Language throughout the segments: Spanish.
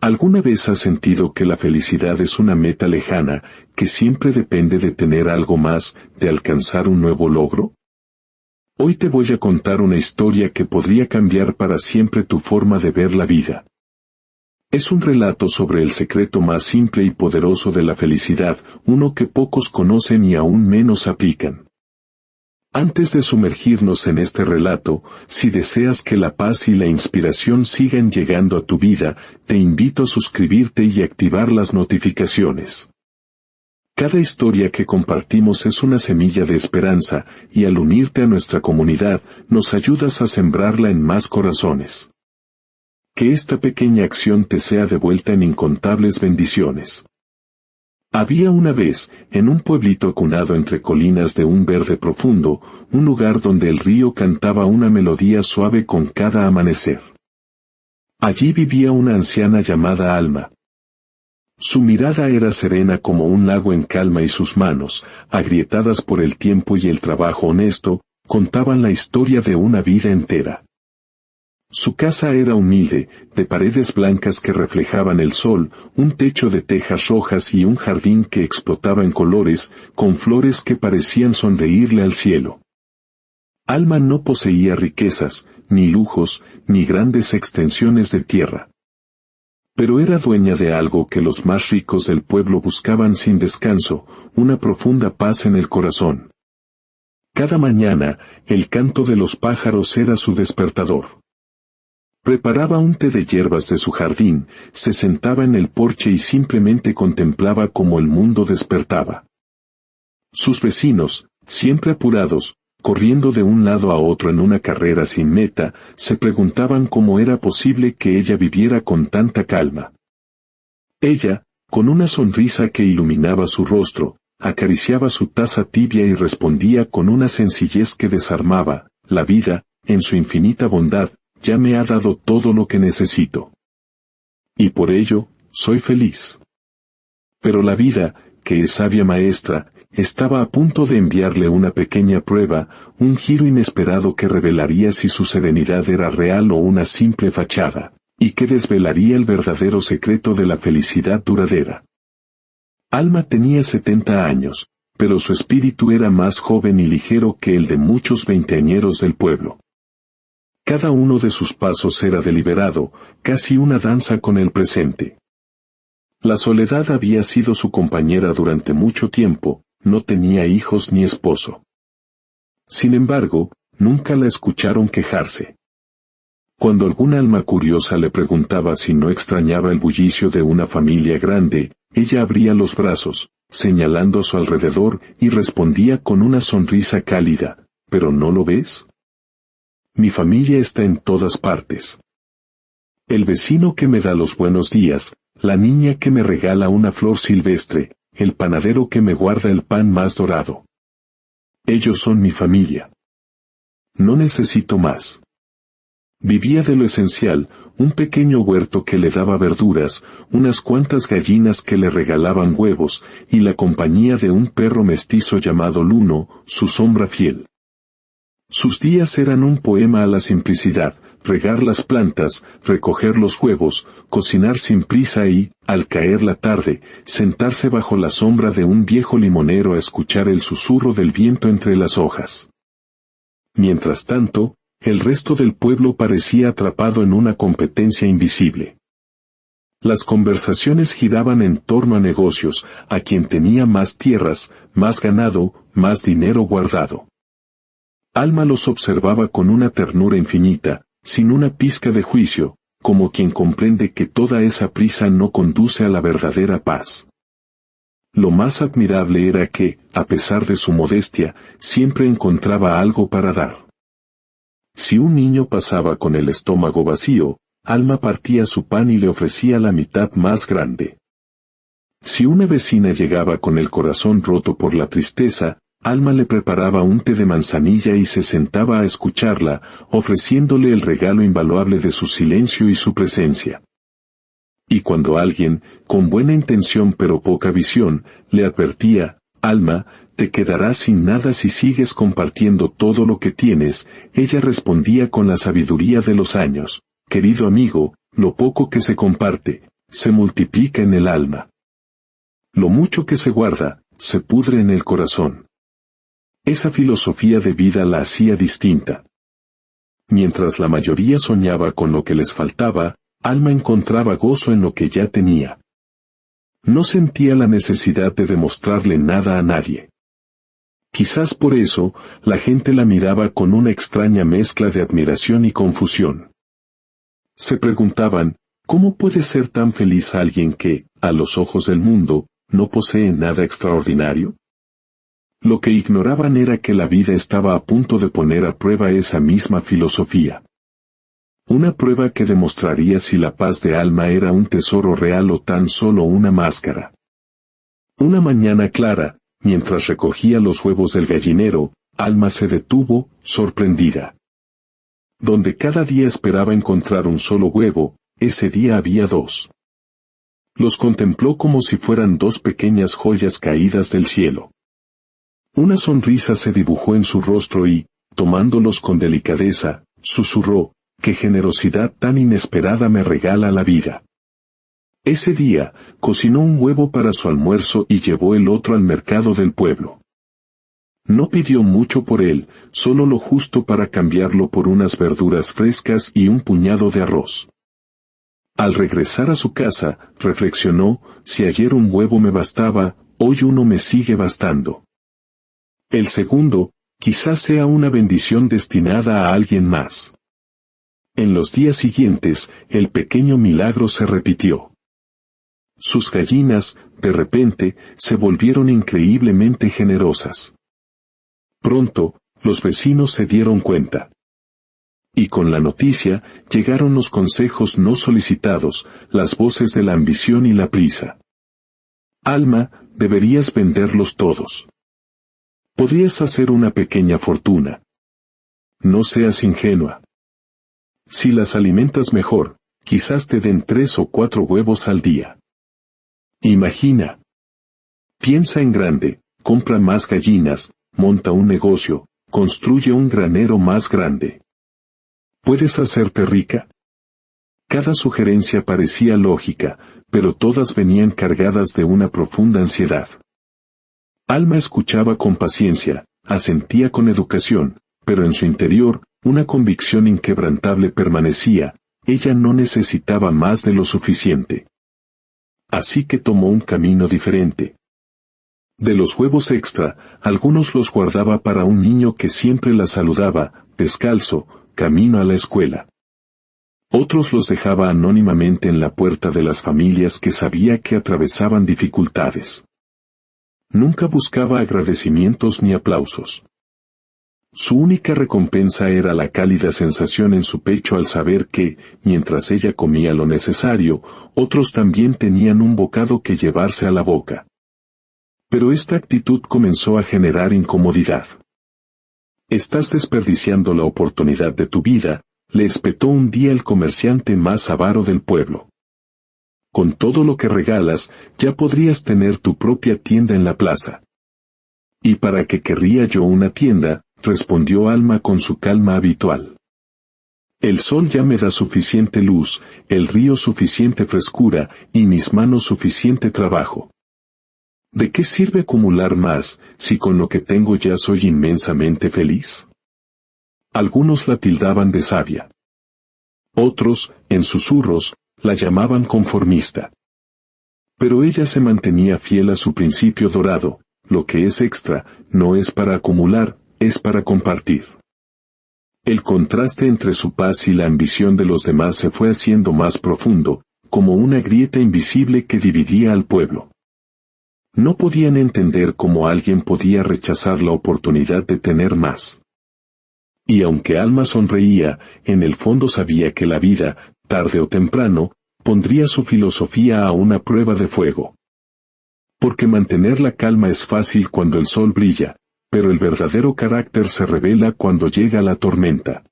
¿Alguna vez has sentido que la felicidad es una meta lejana, que siempre depende de tener algo más, de alcanzar un nuevo logro? Hoy te voy a contar una historia que podría cambiar para siempre tu forma de ver la vida. Es un relato sobre el secreto más simple y poderoso de la felicidad, uno que pocos conocen y aún menos aplican. Antes de sumergirnos en este relato, si deseas que la paz y la inspiración sigan llegando a tu vida, te invito a suscribirte y activar las notificaciones. Cada historia que compartimos es una semilla de esperanza, y al unirte a nuestra comunidad, nos ayudas a sembrarla en más corazones. Que esta pequeña acción te sea devuelta en incontables bendiciones. Había una vez, en un pueblito acunado entre colinas de un verde profundo, un lugar donde el río cantaba una melodía suave con cada amanecer. Allí vivía una anciana llamada Alma. Su mirada era serena como un lago en calma y sus manos, agrietadas por el tiempo y el trabajo honesto, contaban la historia de una vida entera. Su casa era humilde, de paredes blancas que reflejaban el sol, un techo de tejas rojas y un jardín que explotaba en colores, con flores que parecían sonreírle al cielo. Alma no poseía riquezas, ni lujos, ni grandes extensiones de tierra. Pero era dueña de algo que los más ricos del pueblo buscaban sin descanso, una profunda paz en el corazón. Cada mañana, el canto de los pájaros era su despertador. Preparaba un té de hierbas de su jardín, se sentaba en el porche y simplemente contemplaba cómo el mundo despertaba. Sus vecinos, siempre apurados, corriendo de un lado a otro en una carrera sin meta, se preguntaban cómo era posible que ella viviera con tanta calma. Ella, con una sonrisa que iluminaba su rostro, acariciaba su taza tibia y respondía con una sencillez que desarmaba: la vida, en su infinita bondad, ya me ha dado todo lo que necesito. Y por ello, soy feliz. Pero la vida, que es sabia maestra, estaba a punto de enviarle una pequeña prueba, un giro inesperado que revelaría si su serenidad era real o una simple fachada, y que desvelaría el verdadero secreto de la felicidad duradera. Alma tenía 70 años, pero su espíritu era más joven y ligero que el de muchos veinteañeros del pueblo. Cada uno de sus pasos era deliberado, casi una danza con el presente. La soledad había sido su compañera durante mucho tiempo, no tenía hijos ni esposo. Sin embargo, nunca la escucharon quejarse. Cuando algún alma curiosa le preguntaba si no extrañaba el bullicio de una familia grande, ella abría los brazos, señalando a su alrededor, y respondía con una sonrisa cálida: ¿pero no lo ves? Mi familia está en todas partes. El vecino que me da los buenos días, la niña que me regala una flor silvestre, el panadero que me guarda el pan más dorado. Ellos son mi familia. No necesito más. Vivía de lo esencial, un pequeño huerto que le daba verduras, unas cuantas gallinas que le regalaban huevos, y la compañía de un perro mestizo llamado Luno, su sombra fiel. Sus días eran un poema a la simplicidad: regar las plantas, recoger los huevos, cocinar sin prisa y, al caer la tarde, sentarse bajo la sombra de un viejo limonero a escuchar el susurro del viento entre las hojas. Mientras tanto, el resto del pueblo parecía atrapado en una competencia invisible. Las conversaciones giraban en torno a negocios, a quien tenía más tierras, más ganado, más dinero guardado. Alma los observaba con una ternura infinita, sin una pizca de juicio, como quien comprende que toda esa prisa no conduce a la verdadera paz. Lo más admirable era que, a pesar de su modestia, siempre encontraba algo para dar. Si un niño pasaba con el estómago vacío, Alma partía su pan y le ofrecía la mitad más grande. Si una vecina llegaba con el corazón roto por la tristeza, Alma le preparaba un té de manzanilla y se sentaba a escucharla, ofreciéndole el regalo invaluable de su silencio y su presencia. Y cuando alguien, con buena intención pero poca visión, le advertía: Alma, te quedarás sin nada si sigues compartiendo todo lo que tienes, ella respondía con la sabiduría de los años: querido amigo, lo poco que se comparte, se multiplica en el alma. Lo mucho que se guarda, se pudre en el corazón. Esa filosofía de vida la hacía distinta. Mientras la mayoría soñaba con lo que les faltaba, Alma encontraba gozo en lo que ya tenía. No sentía la necesidad de demostrarle nada a nadie. Quizás por eso, la gente la miraba con una extraña mezcla de admiración y confusión. Se preguntaban, ¿cómo puede ser tan feliz alguien que, a los ojos del mundo, no posee nada extraordinario? Lo que ignoraban era que la vida estaba a punto de poner a prueba esa misma filosofía. Una prueba que demostraría si la paz de Alma era un tesoro real o tan solo una máscara. Una mañana clara, mientras recogía los huevos del gallinero, Alma se detuvo, sorprendida. Donde cada día esperaba encontrar un solo huevo, ese día había dos. Los contempló como si fueran dos pequeñas joyas caídas del cielo. Una sonrisa se dibujó en su rostro y, tomándolos con delicadeza, susurró, «¡Qué generosidad tan inesperada me regala la vida!». Ese día, cocinó un huevo para su almuerzo y llevó el otro al mercado del pueblo. No pidió mucho por él, solo lo justo para cambiarlo por unas verduras frescas y un puñado de arroz. Al regresar a su casa, reflexionó, si ayer un huevo me bastaba, hoy uno me sigue bastando. El segundo, quizás sea una bendición destinada a alguien más. En los días siguientes, el pequeño milagro se repitió. Sus gallinas, de repente, se volvieron increíblemente generosas. Pronto, los vecinos se dieron cuenta. Y con la noticia, llegaron los consejos no solicitados, las voces de la ambición y la prisa. Alma, deberías venderlos todos. Podrías hacer una pequeña fortuna. No seas ingenua. Si las alimentas mejor, quizás te den 3 o 4 huevos al día. Imagina. Piensa en grande, compra más gallinas, monta un negocio, construye un granero más grande. ¿Puedes hacerte rica? Cada sugerencia parecía lógica, pero todas venían cargadas de una profunda ansiedad. Alma escuchaba con paciencia, asentía con educación, pero en su interior, una convicción inquebrantable permanecía, ella no necesitaba más de lo suficiente. Así que tomó un camino diferente. De los huevos extra, algunos los guardaba para un niño que siempre la saludaba, descalzo, camino a la escuela. Otros los dejaba anónimamente en la puerta de las familias que sabía que atravesaban dificultades. Nunca buscaba agradecimientos ni aplausos. Su única recompensa era la cálida sensación en su pecho al saber que, mientras ella comía lo necesario, otros también tenían un bocado que llevarse a la boca. Pero esta actitud comenzó a generar incomodidad. «Estás desperdiciando la oportunidad de tu vida», le espetó un día el comerciante más avaro del pueblo. «Con todo lo que regalas, ya podrías tener tu propia tienda en la plaza». «¿Y para qué querría yo una tienda?», respondió Alma con su calma habitual. «El sol ya me da suficiente luz, el río suficiente frescura, y mis manos suficiente trabajo. ¿De qué sirve acumular más, si con lo que tengo ya soy inmensamente feliz?». Algunos la tildaban de sabia. Otros, en susurros, la llamaban conformista. Pero ella se mantenía fiel a su principio dorado, lo que es extra, no es para acumular, es para compartir. El contraste entre su paz y la ambición de los demás se fue haciendo más profundo, como una grieta invisible que dividía al pueblo. No podían entender cómo alguien podía rechazar la oportunidad de tener más. Y aunque Alma sonreía, en el fondo sabía que la vida, tarde o temprano, pondría su filosofía a una prueba de fuego. Porque mantener la calma es fácil cuando el sol brilla, pero el verdadero carácter se revela cuando llega la tormenta.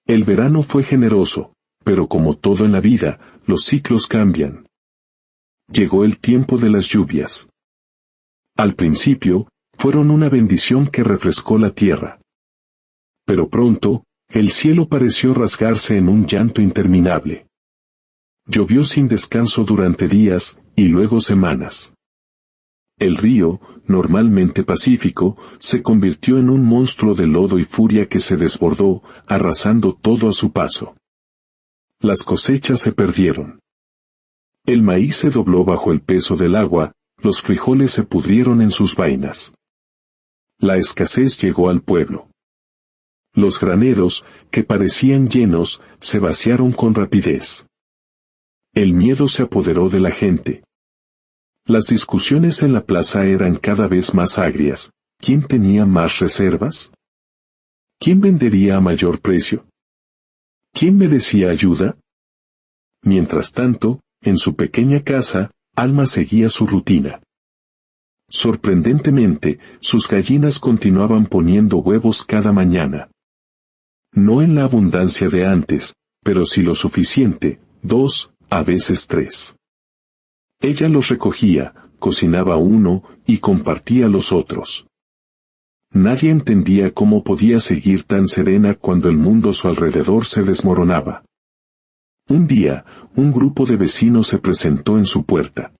El verano fue generoso, pero como todo en la vida, los ciclos cambian. Llegó el tiempo de las lluvias. Al principio, fueron una bendición que refrescó la tierra. Pero pronto, el cielo pareció rasgarse en un llanto interminable. Llovió sin descanso durante días, y luego semanas. El río, normalmente pacífico, se convirtió en un monstruo de lodo y furia que se desbordó, arrasando todo a su paso. Las cosechas se perdieron. El maíz se dobló bajo el peso del agua, los frijoles se pudrieron en sus vainas. La escasez llegó al pueblo. Los graneros, que parecían llenos, se vaciaron con rapidez. El miedo se apoderó de la gente. Las discusiones en la plaza eran cada vez más agrias. ¿Quién tenía más reservas? ¿Quién vendería a mayor precio? ¿Quién merecía ayuda? Mientras tanto, en su pequeña casa, Alma seguía su rutina. Sorprendentemente, sus gallinas continuaban poniendo huevos cada mañana. No en la abundancia de antes, pero sí lo suficiente, 2, a veces 3. Ella los recogía, cocinaba uno, y compartía los otros. Nadie entendía cómo podía seguir tan serena cuando el mundo a su alrededor se desmoronaba. Un día, un grupo de vecinos se presentó en su puerta.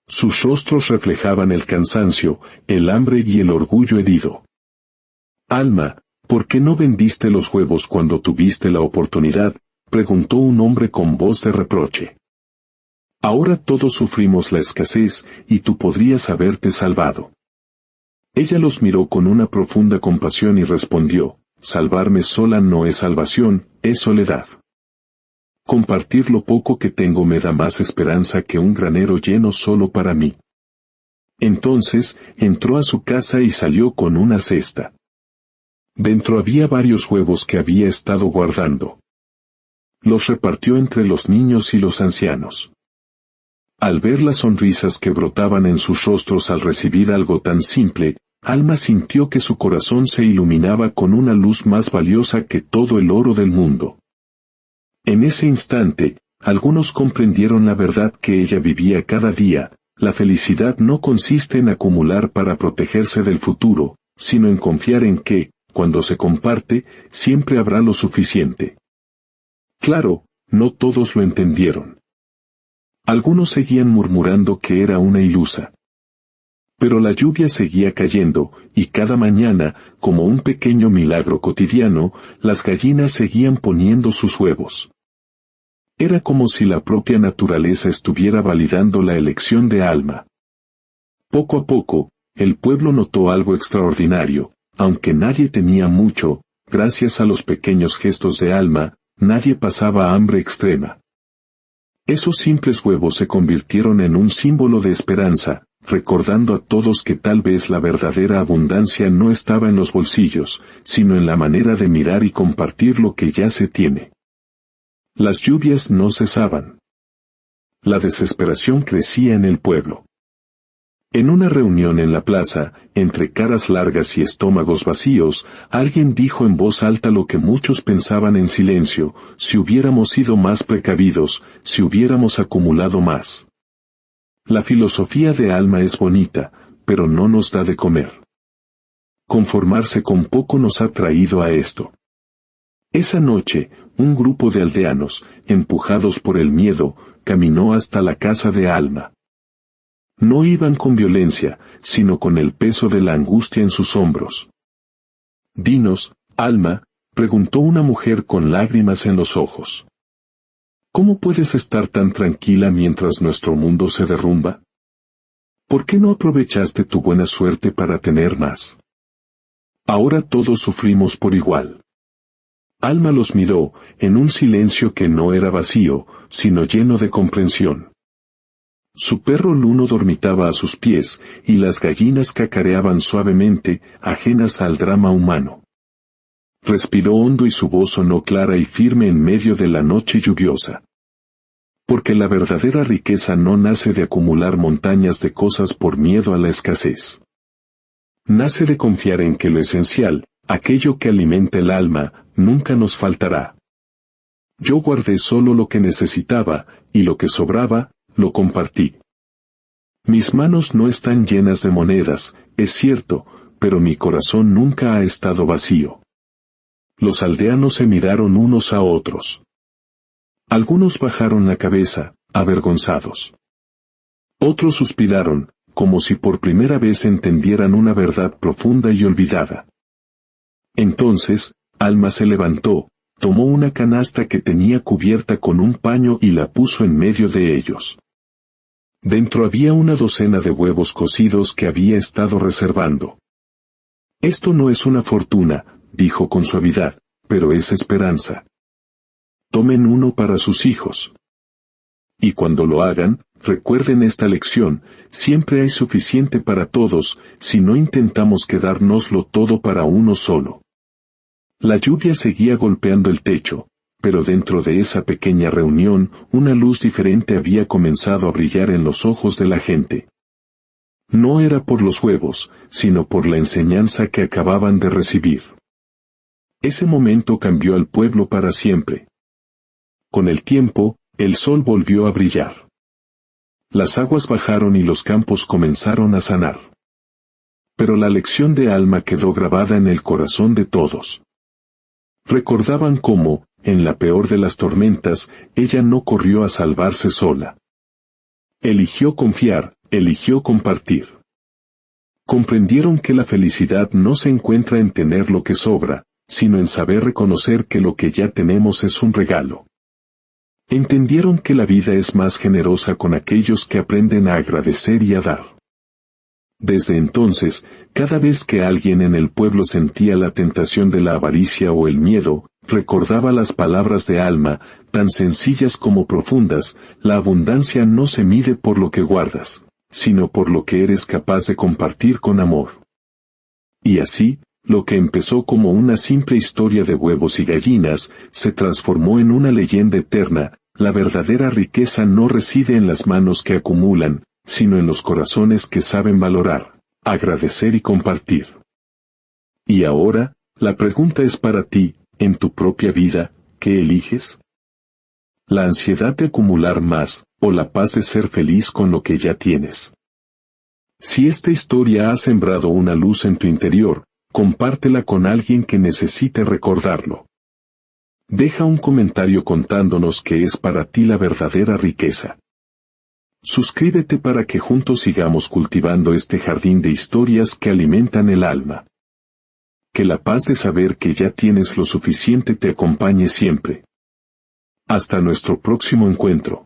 Sus rostros reflejaban el cansancio, el hambre y el orgullo herido. Alma, ¿por qué no vendiste los huevos cuando tuviste la oportunidad?, preguntó un hombre con voz de reproche. Ahora todos sufrimos la escasez, y tú podrías haberte salvado. Ella los miró con una profunda compasión y respondió, salvarme sola no es salvación, es soledad. Compartir lo poco que tengo me da más esperanza que un granero lleno solo para mí. Entonces, entró a su casa y salió con una cesta. Dentro había varios huevos que había estado guardando. Los repartió entre los niños y los ancianos. Al ver las sonrisas que brotaban en sus rostros al recibir algo tan simple, Alma sintió que su corazón se iluminaba con una luz más valiosa que todo el oro del mundo. En ese instante, algunos comprendieron la verdad que ella vivía cada día: la felicidad no consiste en acumular para protegerse del futuro, sino en confiar en que, cuando se comparte, siempre habrá lo suficiente. Claro, no todos lo entendieron. Algunos seguían murmurando que era una ilusa. Pero la lluvia seguía cayendo, y cada mañana, como un pequeño milagro cotidiano, las gallinas seguían poniendo sus huevos. Era como si la propia naturaleza estuviera validando la elección de Alma. Poco a poco, el pueblo notó algo extraordinario: aunque nadie tenía mucho, gracias a los pequeños gestos de Alma, nadie pasaba hambre extrema. Esos simples huevos se convirtieron en un símbolo de esperanza, recordando a todos que tal vez la verdadera abundancia no estaba en los bolsillos, sino en la manera de mirar y compartir lo que ya se tiene. Las lluvias no cesaban. La desesperación crecía en el pueblo. En una reunión en la plaza, entre caras largas y estómagos vacíos, alguien dijo en voz alta lo que muchos pensaban en silencio: si hubiéramos sido más precavidos, si hubiéramos acumulado más. La filosofía de Alma es bonita, pero no nos da de comer. Conformarse con poco nos ha traído a esto. Esa noche, un grupo de aldeanos, empujados por el miedo, caminó hasta la casa de Alma. No iban con violencia, sino con el peso de la angustia en sus hombros. «Dinos, Alma», preguntó una mujer con lágrimas en los ojos. «¿Cómo puedes estar tan tranquila mientras nuestro mundo se derrumba? ¿Por qué no aprovechaste tu buena suerte para tener más? Ahora todos sufrimos por igual». Alma los miró, en un silencio que no era vacío, sino lleno de comprensión. Su perro Luno dormitaba a sus pies, y las gallinas cacareaban suavemente, ajenas al drama humano. Respiró hondo y su voz sonó clara y firme en medio de la noche lluviosa. Porque la verdadera riqueza no nace de acumular montañas de cosas por miedo a la escasez. Nace de confiar en que lo esencial, aquello que alimenta el alma, nunca nos faltará. Yo guardé solo lo que necesitaba, y lo que sobraba, lo compartí. Mis manos no están llenas de monedas, es cierto, pero mi corazón nunca ha estado vacío. Los aldeanos se miraron unos a otros. Algunos bajaron la cabeza, avergonzados. Otros suspiraron, como si por primera vez entendieran una verdad profunda y olvidada. Entonces, Alma se levantó, tomó una canasta que tenía cubierta con un paño y la puso en medio de ellos. Dentro había una docena de huevos cocidos que había estado reservando. Esto no es una fortuna, dijo con suavidad, pero es esperanza. Tomen uno para sus hijos. Y cuando lo hagan, recuerden esta lección, siempre hay suficiente para todos, si no intentamos quedárnoslo todo para uno solo. La lluvia seguía golpeando el techo, pero dentro de esa pequeña reunión, una luz diferente había comenzado a brillar en los ojos de la gente. No era por los huevos, sino por la enseñanza que acababan de recibir. Ese momento cambió al pueblo para siempre. Con el tiempo, el sol volvió a brillar. Las aguas bajaron y los campos comenzaron a sanar. Pero la lección de Alma quedó grabada en el corazón de todos. Recordaban cómo, en la peor de las tormentas, ella no corrió a salvarse sola. Eligió confiar, eligió compartir. Comprendieron que la felicidad no se encuentra en tener lo que sobra, sino en saber reconocer que lo que ya tenemos es un regalo. Entendieron que la vida es más generosa con aquellos que aprenden a agradecer y a dar. Desde entonces, cada vez que alguien en el pueblo sentía la tentación de la avaricia o el miedo, recordaba las palabras de Alma, tan sencillas como profundas: la abundancia no se mide por lo que guardas, sino por lo que eres capaz de compartir con amor. Y así, lo que empezó como una simple historia de huevos y gallinas, se transformó en una leyenda eterna. La verdadera riqueza no reside en las manos que acumulan, sino en los corazones que saben valorar, agradecer y compartir. Y ahora, la pregunta es para ti, en tu propia vida, ¿qué eliges? ¿La ansiedad de acumular más, o la paz de ser feliz con lo que ya tienes? Si esta historia ha sembrado una luz en tu interior, compártela con alguien que necesite recordarlo. Deja un comentario contándonos qué es para ti la verdadera riqueza. Suscríbete para que juntos sigamos cultivando este jardín de historias que alimentan el alma. Que la paz de saber que ya tienes lo suficiente te acompañe siempre. Hasta nuestro próximo encuentro.